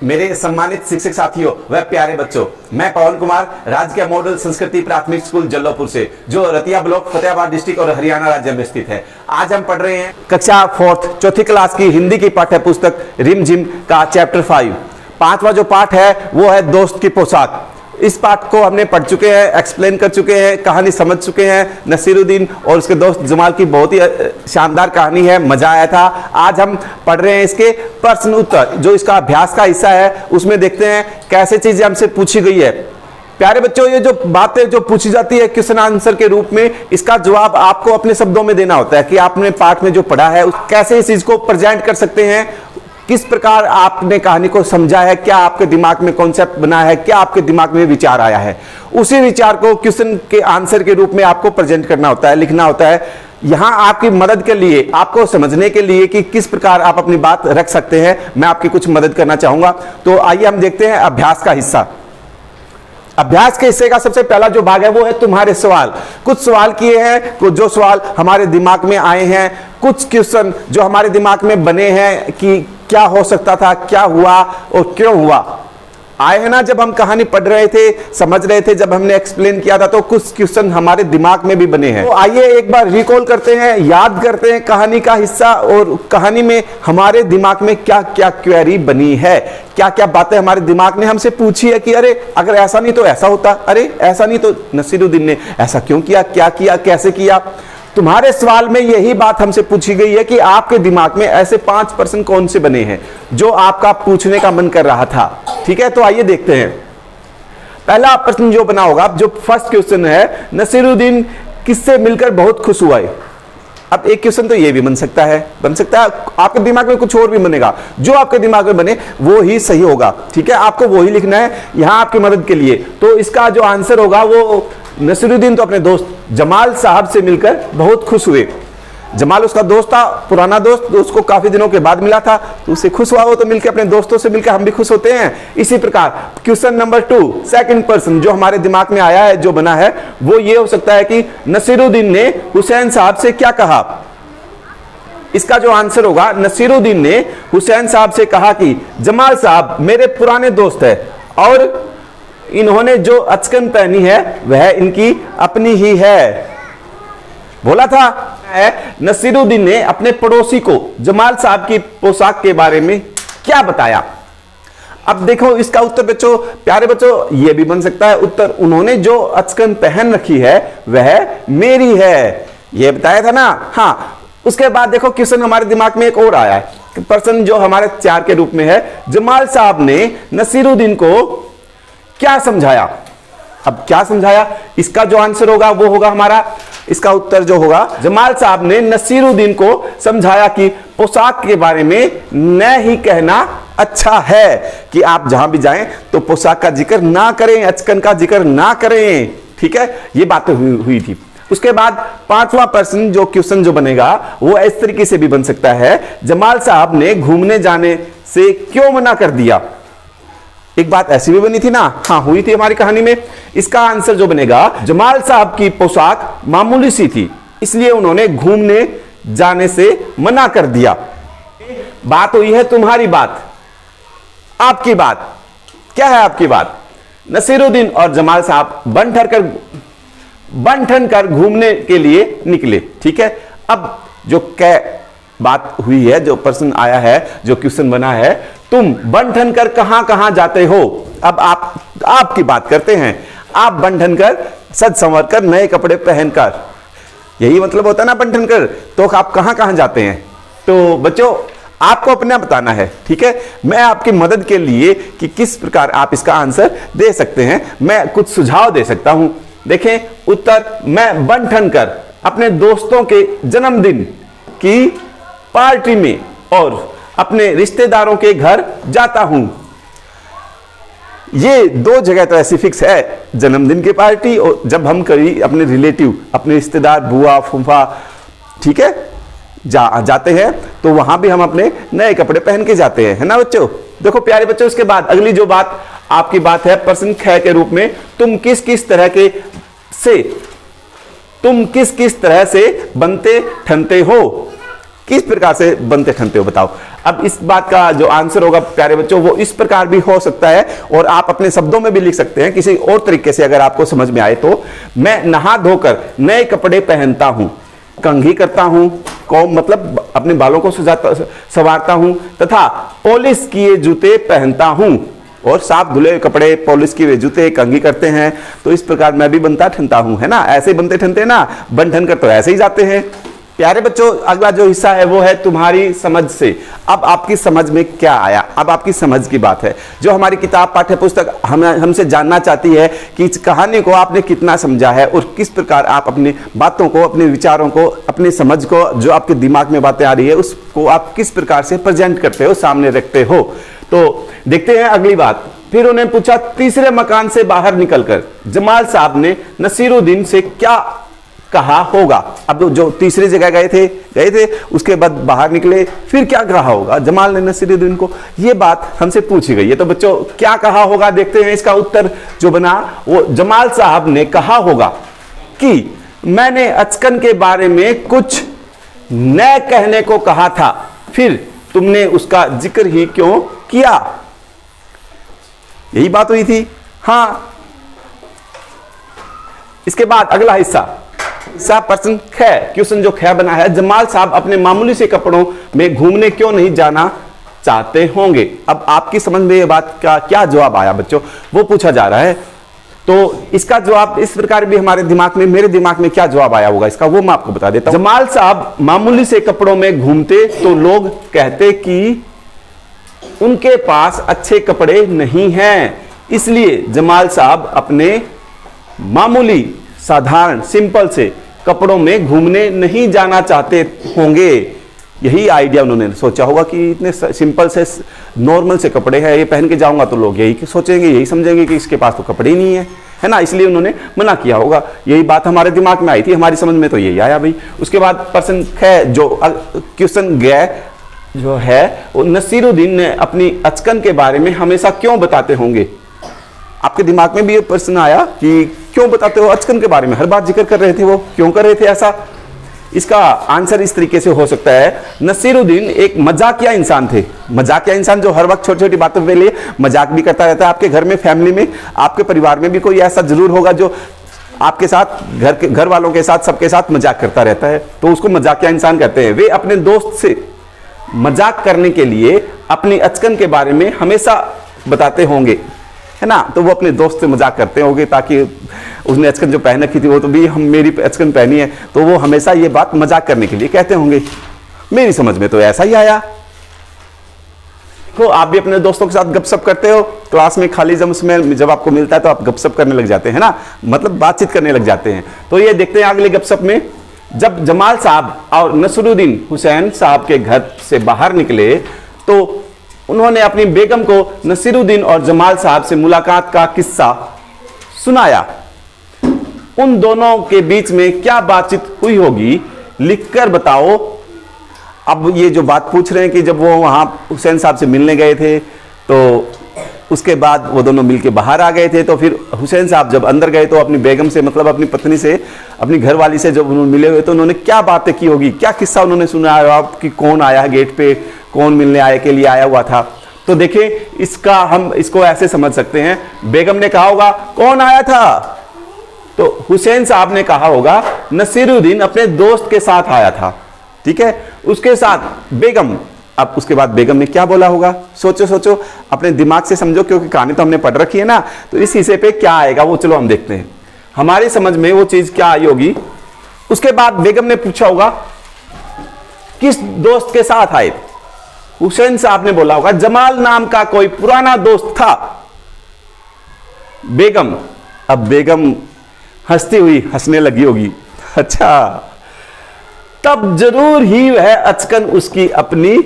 मेरे सम्मानित शिक्षक साथियों व प्यारे बच्चों, मैं पवन कुमार राजकीय मॉडल संस्कृति प्राथमिक स्कूल जल्लोपुर से, जो रतिया ब्लॉक फतेहाबाद डिस्ट्रिक्ट और हरियाणा राज्य में स्थित है। आज हम पढ़ रहे हैं कक्षा 4th चौथी क्लास की हिंदी की पाठ्य पुस्तक रिम झिम का चैप्टर 5। पांचवा जो पाठ है वो है दोस्त की पोशाक। इस पाठ को हमने पढ़ चुके हैं, एक्सप्लेन कर चुके हैं, कहानी समझ चुके हैं। नसीरुद्दीन और उसके दोस्त जमाल की बहुत ही शानदार कहानी है, मजा आया था। आज हम पढ़ रहे हैं इसके प्रश्न उत्तर, जो इसका अभ्यास का हिस्सा है। उसमें देखते हैं कैसे चीजें हमसे पूछी गई है। प्यारे बच्चों, ये जो बातें जो पूछी जाती है क्वेश्चन आंसर के रूप में, इसका जवाब आपको अपने शब्दों में देना होता है कि आपने पाठ में जो पढ़ा है कैसे इस चीज को प्रेजेंट कर सकते हैं, किस प्रकार आपने कहानी को समझा है, क्या आपके दिमाग में कॉन्सेप्ट बना है, क्या आपके दिमाग में विचार आया है। उसी विचार को क्वेश्चन के आंसर के रूप में आपको प्रेजेंट करना होता है, लिखना होता है। यहां आपकी मदद के लिए, आपको समझने के लिए कि किस प्रकार आप अपनी बात रख सकते हैं, मैं आपकी कुछ मदद करना चाहूंगा। तो आइए हम देखते हैं अभ्यास का हिस्सा। अभ्यास के हिस्से का सबसे पहला जो भाग है वो है तुम्हारे सवाल। कुछ सवाल किए हैं, कुछ जो सवाल हमारे दिमाग में आए हैं, कुछ क्वेश्चन जो हमारे दिमाग में बने हैं कि क्या हो सकता था, क्या हुआ और क्यों हुआ। आए हैं ना, जब हम कहानी पढ़ रहे थे, समझ रहे थे, जब हमने एक्सप्लेन किया था, तो कुछ क्वेश्चन हमारे दिमाग में भी बने हैं। तो आइए एक बार रिकॉल करते हैं, याद करते हैं कहानी का हिस्सा और कहानी में हमारे दिमाग में क्या क्या क्वेरी बनी है, क्या क्या बातें हमारे दिमाग ने हमसे पूछी है कि अरे अगर ऐसा नहीं तो ऐसा होता, अरे ऐसा नहीं तो नसीरुद्दीन ने ऐसा क्यों किया, क्या किया, कैसे किया। तुम्हारे सवाल में यही बात हमसे पूछी गई है कि आपके दिमाग में ऐसे 5 प्रश्न कौन से बने हैं जो आपका पूछने का मन कर रहा था। ठीक है, तो आइए देखते हैं। पहला प्रश्न जो बना होगा, जो फर्स्ट क्वेश्चन है, नसीरुद्दीन किससे मिलकर बहुत खुश हुआ है। अब एक क्वेश्चन तो ये भी बन सकता है आपके दिमाग में कुछ और भी बनेगा, जो आपके दिमाग में बने वो ही सही होगा। ठीक है, आपको वो ही लिखना है यहां आपकी मदद के लिए। तो इसका जो आंसर होगा वो नसीरुद्दीन तो अपने दोस्त जमाल साहब से मिलकर बहुत खुश हुए। जमाल उसका दोस्त था, पुराना दोस्त, उसको काफी दिनों के बाद मिला था, तो उससे खुश हुआ। वो तो मिलकर अपने दोस्तों से मिलकर हम भी खुश होते हैं। इसी प्रकार क्वेश्चन नंबर 2 सेकंड पर्सन जो हमारे दिमाग में आया है, जो बना है, वो ये हो सकता है कि नसीरुद्दीन ने हुसैन साहब से क्या कहा। इसका जो आंसर होगा, नसीरुद्दीन ने हुसैन साहब से कहा कि जमाल साहब मेरे पुराने दोस्त है और इन्होंने जो अचकन पहनी है वह इनकी अपनी ही है। बोला था नसीरुद्दीन ने अपने पड़ोसी को जमाल साहब की पोशाक के बारे में क्या बताया। अब देखो इसका उत्तर बच्चों, प्यारे बच्चों, यह भी बन सकता है उत्तर, उन्होंने जो अचकन पहन रखी है वह मेरी है, यह बताया था ना। हाँ, उसके बाद देखो क्वेश्चन हमारे दिमाग में एक और आया है, प्रश्न जो हमारे 4 के रूप में है, जमाल साहब ने नसीरुद्दीन को क्या समझाया। अब क्या समझाया, इसका जो आंसर होगा वो होगा हमारा, इसका उत्तर जो होगा, जमाल साहब ने नसीरुद्दीन को समझाया कि पोशाक के बारे में न ही कहना अच्छा है, कि आप जहां भी जाएं तो पोशाक का जिक्र ना करें, अचकन का जिक्र ना करें। ठीक है, ये बातें हुई थी। उसके बाद 5वां प्रश्न जो क्वेश्चन जो बनेगा वो इस तरीके से भी बन सकता है, जमाल साहब ने घूमने जाने से क्यों मना कर दिया। एक बात ऐसी भी बनी थी ना, हाँ हुई थी हमारी कहानी में। इसका आंसर जो बनेगा, जमाल साहब की पोशाक मामूली सी थी, इसलिए उन्होंने घूमने जाने से मना कर दिया। बात हुई है तुम्हारी बात, आपकी बात। क्या है आपकी बात? नसीरुद्दीन और जमाल साहब बन ठन कर घूमने के लिए निकले। ठीक है, अब जो बात हुई है, जो प्रश्न आया है, जो क्वेश्चन बना है, तुम बन ठन कर कहां कहां जाते हो। अब आपकी बात करते हैं, आप बन ठन कर, सज संवर कर, नए कपड़े पहनकर, यही मतलब होता है ना बन ठन कर। तो आप कहां कहां जाते हैं, तो बच्चों आपको अपना बताना है। ठीक है, मैं आपकी मदद के लिए कि किस प्रकार आप इसका आंसर दे सकते हैं, मैं कुछ सुझाव दे सकता हूं। देखें उत्तर, मैं बन ठन कर अपने दोस्तों के जन्मदिन की पार्टी में और अपने रिश्तेदारों के घर जाता हूं। ये 2 जगह तो ऐसी फिक्स है, जन्मदिन की पार्टी और जब हम कभी अपने रिलेटिव, अपने रिश्तेदार, बुआ फूफा, ठीक है, जाते हैं तो वहां भी हम अपने नए कपड़े पहन के जाते हैं, है ना बच्चों। देखो प्यारे बच्चों, इसके बाद अगली जो बात आपकी बात है प्रश्न 6 के रूप में, तुम किस किस तरह से बनते ठनते हो। किस प्रकार से बनते ठनते हो बताओ। अब इस बात का जो आंसर होगा प्यारे बच्चों वो इस प्रकार भी हो सकता है और आप अपने शब्दों में भी लिख सकते हैं किसी और तरीके से अगर आपको समझ में आए तो। मैं नहा धोकर नए कपड़े पहनता हूं, कंघी करता हूं, कॉम्ब मतलब अपने बालों को संवारता हूं, तथा पॉलिश किए जूते पहनता हूं। और साफ धुले कपड़े, पॉलिश किए जूते, कंघी करते हैं, तो इस प्रकार मैं भी बनता ठनता हूं, है ना। ऐसे ही बनते ठनते ना, बन ठन कर तो ऐसे ही जाते हैं। प्यारे बच्चों अगला जो हिस्सा है वो है तुम्हारी समझ से। अब आपकी समझ में क्या आया, अब आपकी समझ की बात है। जो हमारी किताब पाठ्य पुस्तक हमसे जानना चाहती है कि इस कहानी को आपने कितना समझा है और किस प्रकार आप अपनी बातों को, अपने विचारों को, अपनी समझ को, जो आपके दिमाग में बातें आ रही है उसको आप किस प्रकार से प्रेजेंट करते हो, सामने रखते हो। तो देखते हैं अगली बात। फिर उन्हें पूछा, तीसरे मकान से बाहर निकलकर जमाल साहब ने नसीरुद्दीन से क्या कहा होगा। अब जो तीसरी जगह गए थे उसके बाद बाहर निकले, फिर क्या कहा होगा जमाल ने नसीरुद्दीन को, ये बात हमसे पूछी गई है। तो बच्चों क्या कहा होगा देखते हैं। इसका उत्तर जो बना वो जमाल साहब ने कहा होगा कि मैंने अचकन के बारे में कुछ नए कहने को कहा था, फिर तुमने उसका जिक्र ही क्यों किया। यही बात हुई थी। हाँ, इसके बाद अगला हिस्सा सा प्रश्न ख, क्वेश्चन जो ख बना है, जमाल साहब अपने मामूली से कपड़ों में घूमने क्यों नहीं जाना चाहते होंगे। अब आपकी समझ में ये बात का क्या जवाब आया बच्चों, वो पूछा जा रहा है। तो इसका जवाब इस प्रकार भी हमारे दिमाग में, मेरे दिमाग में क्या जवाब आया होगा इसका, वो मैं आपको बता देता हूं। जमाल साहब मामूली से कपड़ों में घूमते तो लोग कहते कि उनके पास अच्छे कपड़े नहीं हैं, इसलिए जमाल साहब अपने मामूली, साधारण, सिंपल से कपड़ों में घूमने नहीं जाना चाहते होंगे। यही आइडिया उन्होंने सोचा होगा कि इतने सिंपल से, नॉर्मल से कपड़े हैं, ये पहन के जाऊंगा तो लोग यही सोचेंगे, यही समझेंगे कि इसके पास तो कपड़े ही नहीं है ना, इसलिए उन्होंने मना किया होगा। यही बात हमारे दिमाग में आई थी, हमारी समझ में तो यही आया भाई। उसके बाद प्रश्न ख, जो क्वेश्चन ग जो है वो, नसीरुद्दीन ने अपनी अचकन के बारे में हमेशा क्यों बताते होंगे। आपके दिमाग में भी ये प्रश्न आया कि क्यों बताते हो अचकन के बारे में, हर बात जिक्र कर रहे थे, वो क्यों कर रहे थे ऐसा। इसका आंसर इस तरीके से हो सकता है, नसीरुद्दीन एक मजाकिया इंसान थे। मजाकिया इंसान जो हर वक्त छोटी छोटी बातों के लिए मजाक भी करता रहता है। आपके घर में, फैमिली में, आपके परिवार में भी कोई ऐसा जरूर होगा जो आपके साथ, घर वालों के साथ, सबके साथ मजाक करता रहता है, तो उसको मजाकिया इंसान कहते हैं। वे अपने दोस्त से मजाक करने के लिए अपनी अचकन के बारे में हमेशा बताते होंगे, है ना। तो वो अपने दोस्त से मजाक करते होंगे ताकि उसने अचकन जो पहन रखी थी वो तो भी हम मेरी अचकन पहनी है, तो वो हमेशा ये बात मजाक करने के लिए कहते होंगे। मेरी समझ में तो ऐसा ही आया। तो आप भी अपने दोस्तों के साथ गपशप करते हो क्लास में, खाली जब आपको मिलता है तो आप गपशप करने लग जाते हैं ना, मतलब बातचीत करने लग जाते हैं। तो ये देखते हैं अगले गपशप में। जब जमाल साहब और नसरुद्दीन हुसैन साहब के घर से बाहर निकले तो उन्होंने अपनी बेगम को नसीरुद्दीन और जमाल साहब से मुलाकात का किस्सा सुनाया। उन दोनों के बीच में क्या बातचीत हुई होगी, लिखकर बताओ। अब ये जो बात पूछ रहे हैं कि जब वो वहां हुसैन साहब से मिलने गए थे तो उसके बाद वो दोनों मिलके बाहर आ गए थे, तो फिर हुसैन साहब जब अंदर गए तो अपनी बेगम से, मतलब अपनी पत्नी से, अपनी घरवाली से जब उन्होंने मिले हुए तो उन्होंने क्या बातें की होगी, क्या किस्सा उन्होंने सुनाया कि कौन आया है गेट पे, कौन मिलने आए के लिए आया हुआ था। तो देखिए इसका हम इसको ऐसे समझ सकते हैं, बेगम ने कहा होगा कौन आया था, तो हुसैन साहब ने कहा होगा नसीरुद्दीन अपने दोस्त के साथ आया था, ठीक है, उसके साथ बेगम। अब उसके बाद बेगम ने क्या बोला होगा, सोचो सोचो, अपने दिमाग से समझो, क्योंकि कहानी तो हमने पढ़ रखी है ना, तो इस हिस्से पे क्या आएगा वो चलो हम देखते हैं, हमारी समझ में वो चीज क्या आई होगी। उसके बाद बेगम ने पूछा होगा किस दोस्त के साथ आए। हुसैन साहब ने बोला होगा जमाल नाम का कोई पुराना दोस्त था। बेगम, अब बेगम हंसती हुई हंसने लगी होगी, अच्छा तब जरूर ही वह अचकन उसकी अपनी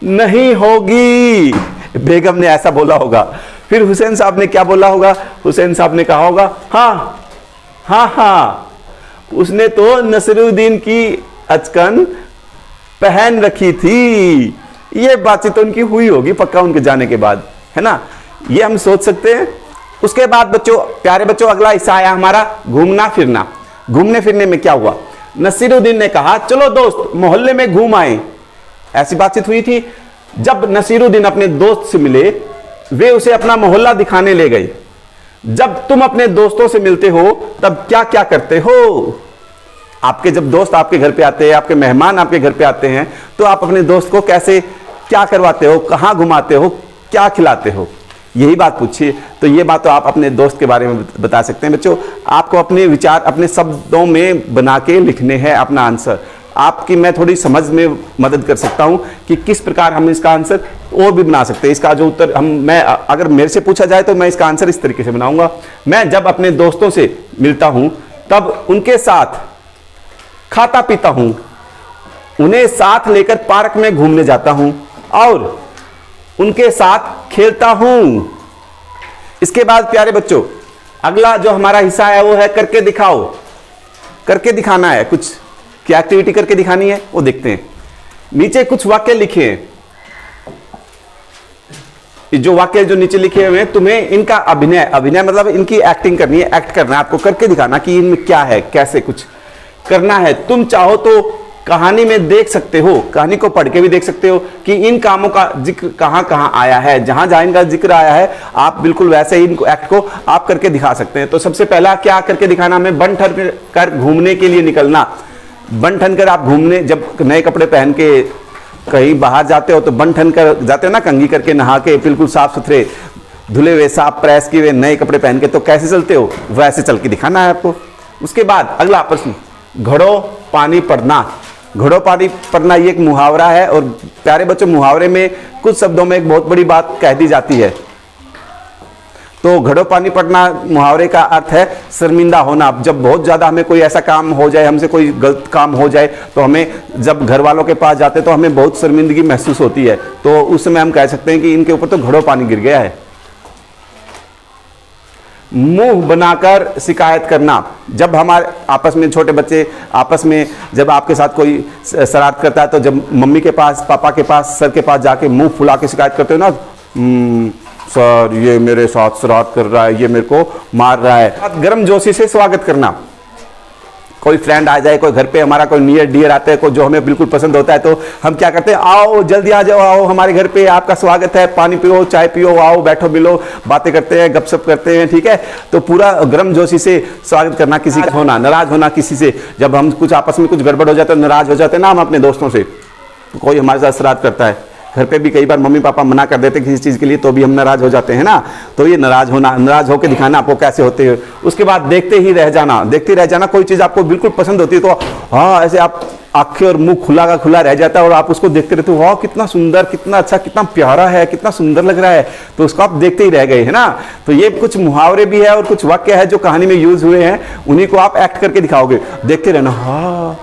नहीं होगी। बेगम ने ऐसा बोला होगा। फिर हुसैन साहब ने क्या बोला होगा, हुसैन साहब ने कहा होगा हाँ हाँ हाँ, उसने तो नसरुद्दीन की अचकन पहन रखी थी। ये बातचीत तो उनकी हुई होगी पक्का उनके जाने के बाद, है ना, ये हम सोच सकते हैं। उसके बाद बच्चों, प्यारे बच्चों, अगला हिस्सा आया हमारा घूमना फिरना। घूमने फिरने में क्या हुआ, नसीरुद्दीन ने कहा चलो दोस्त मोहल्ले में घूम आए। ऐसी बातचीत हुई थी। जब नसीरुद्दीन अपने दोस्त से मिले, वे उसे अपना मोहल्ला दिखाने ले गए। जब तुम अपने दोस्तों से मिलते हो तब क्या क्या करते हो? आपके जब दोस्त आपके घर पे आते हैं, आपके मेहमान आपके घर पे आते हैं, तो आप अपने दोस्त को कैसे क्या करवाते हो, कहां घुमाते हो, क्या खिलाते हो? यही बात पूछिए। तो ये बात तो आप अपने दोस्त के बारे में बता सकते हैं। बच्चों, आपको अपने विचार अपने शब्दों में बना के लिखने हैं अपना आंसर। आपकी मैं थोड़ी समझ में मदद कर सकता हूं कि किस प्रकार हम इसका आंसर और भी बना सकते हैं। इसका जो उत्तर मैं अगर मेरे से पूछा जाए तो मैं इसका आंसर इस तरीके से बनाऊंगा। मैं जब अपने दोस्तों से मिलता हूं तब उनके साथ खाता पीता हूं, उन्हें साथ लेकर पार्क में घूमने जाता हूं और उनके साथ खेलता हूं। इसके बाद प्यारे बच्चों, अगला जो हमारा हिस्सा है वो है करके दिखाओ। करके दिखाना है, कुछ क्या एक्टिविटी करके दिखानी है वो देखते हैं। नीचे कुछ वाक्य लिखे हैं। जो वाक्य जो नीचे लिखे हुए हैं, तुम्हें इनका अभिनय मतलब इनकी एक्टिंग करनी है, एक्ट करना है, आपको करके दिखाना कि इनमें क्या है, कैसे कुछ करना है। तुम चाहो तो कहानी में देख सकते हो, कहानी को पढ़ के भी देख सकते हो कि इन कामों का जिक्र कहां कहां आया है। जहां जहां इनका जिक्र आया है आप बिल्कुल वैसे ही इनको एक्ट को आप करके दिखा सकते हैं। तो सबसे पहला क्या करके दिखाना, हमें बन ठन कर घूमने के लिए निकलना। बन ठन कर आप घूमने, जब नए कपड़े पहन के कहीं बाहर जाते हो तो बन ठन कर जाते हो ना, कंघी करके नहा के बिल्कुल साफ सुथरे धुले हुए साफ प्रेस किए हुए नए कपड़े पहन के, तो कैसे चलते हो वैसे चल के दिखाना है आपको। उसके बाद अगला प्रश्न, घड़ों पानी पड़ना। घड़ों पानी पड़ना ये एक मुहावरा है और प्यारे बच्चों मुहावरे में कुछ शब्दों में एक बहुत बड़ी बात कह दी जाती है। तो घड़ों पानी पड़ना मुहावरे का अर्थ है शर्मिंदा होना। जब बहुत ज्यादा हमें कोई ऐसा काम हो जाए, हमसे कोई गलत काम हो जाए, तो हमें जब घर वालों के पास जाते तो हमें बहुत शर्मिंदगी महसूस होती है। तो उस समय हम कह सकते हैं कि इनके ऊपर तो घड़ों पानी गिर गया है। मुंह बनाकर शिकायत करना। जब हमारे आपस में छोटे बच्चे आपस में जब आपके साथ कोई शरारत करता है तो जब मम्मी के पास, पापा के पास, सर के पास जाके मुंह फुला के शिकायत करते हो ना, सर ये मेरे साथ शरारत कर रहा है, ये मेरे को मार रहा है। गर्मजोशी से स्वागत करना। कोई फ्रेंड आ जाए, कोई घर पे हमारा कोई नियर डियर आता है, कोई जो हमें बिल्कुल पसंद होता है, तो हम क्या करते हैं, आओ जल्दी आ जाओ, आओ हमारे घर पे, आपका स्वागत है, पानी पियो, चाय पियो, आओ बैठो मिलो, बातें करते हैं, गपशप करते हैं, ठीक है। तो पूरा गर्मजोशी से स्वागत करना। किसी का होना, नाराज होना किसी से, जब हम कुछ आपस में कुछ गड़बड़ हो जाता है, नाराज हो जाते हैं ना हम अपने दोस्तों से, कोई हमारे साथ शरारत करता है, घर पे भी कई बार मम्मी पापा मना कर देते किसी चीज़ के लिए तो भी हम नाराज हो जाते हैं ना। तो ये नाराज होना, नाराज होकर दिखाना आपको कैसे होते हैं। उसके बाद देखते ही रह जाना। देखते रह जाना, कोई चीज़ आपको बिल्कुल पसंद होती है तो हाँ ऐसे आप आंखें और मुंह खुला का खुला रह जाता है और आप उसको देखते रहते हो, वाह कितना सुंदर, कितना अच्छा, कितना प्यारा है, कितना सुंदर लग रहा है, तो उसको आप देखते ही रह गए, है ना। तो ये कुछ मुहावरे भी है और कुछ वाक्य है जो कहानी में यूज हुए हैं, उन्हीं को आप एक्ट करके दिखाओगे। देखते रहना, हाँ